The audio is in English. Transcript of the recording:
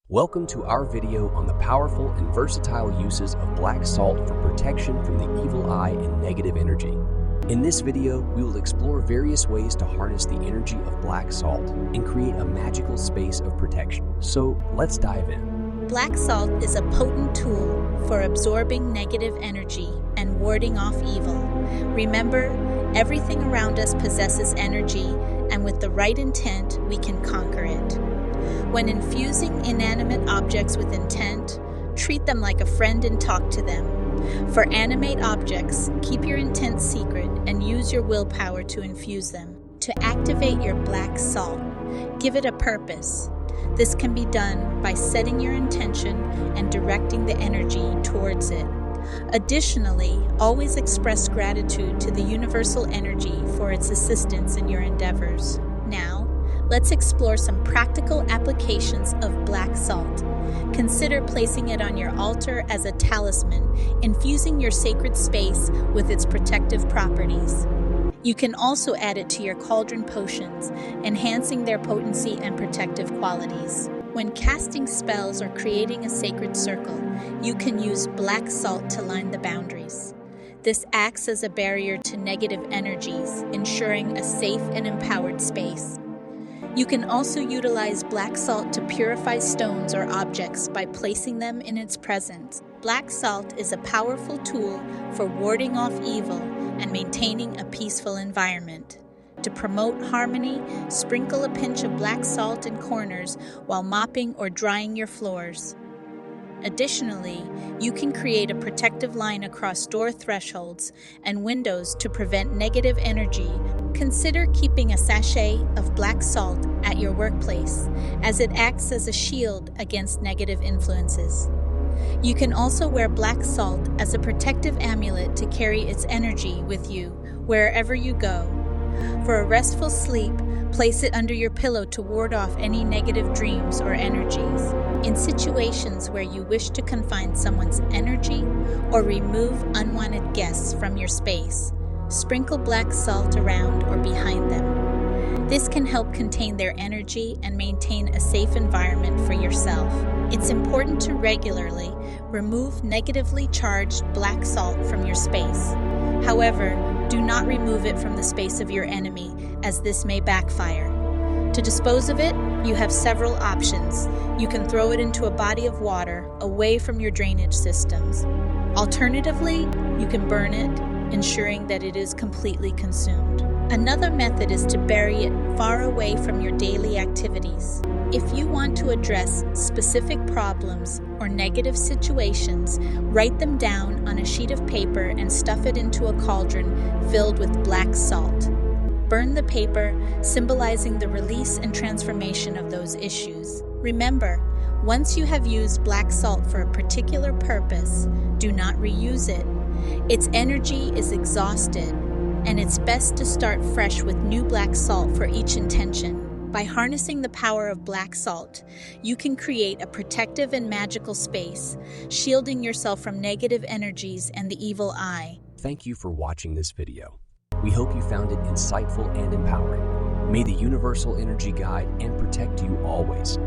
Welcome to our video on the powerful and versatile uses of black salt for protection from the evil eye and negative energy. In this video, we will explore various ways to harness the energy of black salt and create a magical space of protection. So let's dive in. Black salt is a potent tool for absorbing negative energy and warding off evil. Remember, everything around us possesses energy, and with the right intent, we can conquer it. When infusing inanimate objects with intent, treat them like a friend and talk to them. For animate objects, keep your intent secret and use your willpower to infuse them. To activate your black salt, give it a purpose. This can be done by setting your intention and directing the energy towards it. Additionally, always express gratitude to the universal energy for its assistance in your endeavors. Now, let's explore some practical applications of black salt. Consider placing it on your altar as a talisman, infusing your sacred space with its protective properties. You can also add it to your cauldron potions, enhancing their potency and protective qualities. When casting spells or creating a sacred circle, you can use black salt to line the boundaries. This acts as a barrier to negative energies, ensuring a safe and empowered space. You can also utilize black salt to purify stones or objects by placing them in its presence. Black salt is a powerful tool for warding off evil and maintaining a peaceful environment. To promote harmony, sprinkle a pinch of black salt in corners while mopping or drying your floors. Additionally, you can create a protective line across door thresholds and windows to prevent negative energy. Consider keeping a sachet of black salt at your workplace, as it acts as a shield against negative influences. You can also wear black salt as a protective amulet to carry its energy with you wherever you go. For a restful sleep, place it under your pillow to ward off any negative dreams or energies. In situations where you wish to confine someone's energy or remove unwanted guests from your space, sprinkle black salt around or behind them. This can help contain their energy and maintain a safe environment for yourself. It's important to regularly remove negatively charged black salt from your space. However, do not remove it from the space of your enemy, as this may backfire. To dispose of it, you have several options. You can throw it into a body of water away from your drainage systems. Alternatively, you can burn it, ensuring that it is completely consumed. Another method is to bury it far away from your daily activities. If you want to address specific problems or negative situations, write them down on a sheet of paper and stuff it into a cauldron filled with black salt. Burn the paper, symbolizing the release and transformation of those issues. Remember, once you have used black salt for a particular purpose, do not reuse it. Its energy is exhausted, and it's best to start fresh with new black salt for each intention. By harnessing the power of black salt, you can create a protective and magical space, shielding yourself from negative energies and the evil eye. Thank you for watching this video. We hope you found it insightful and empowering. May the universal energy guide and protect you always.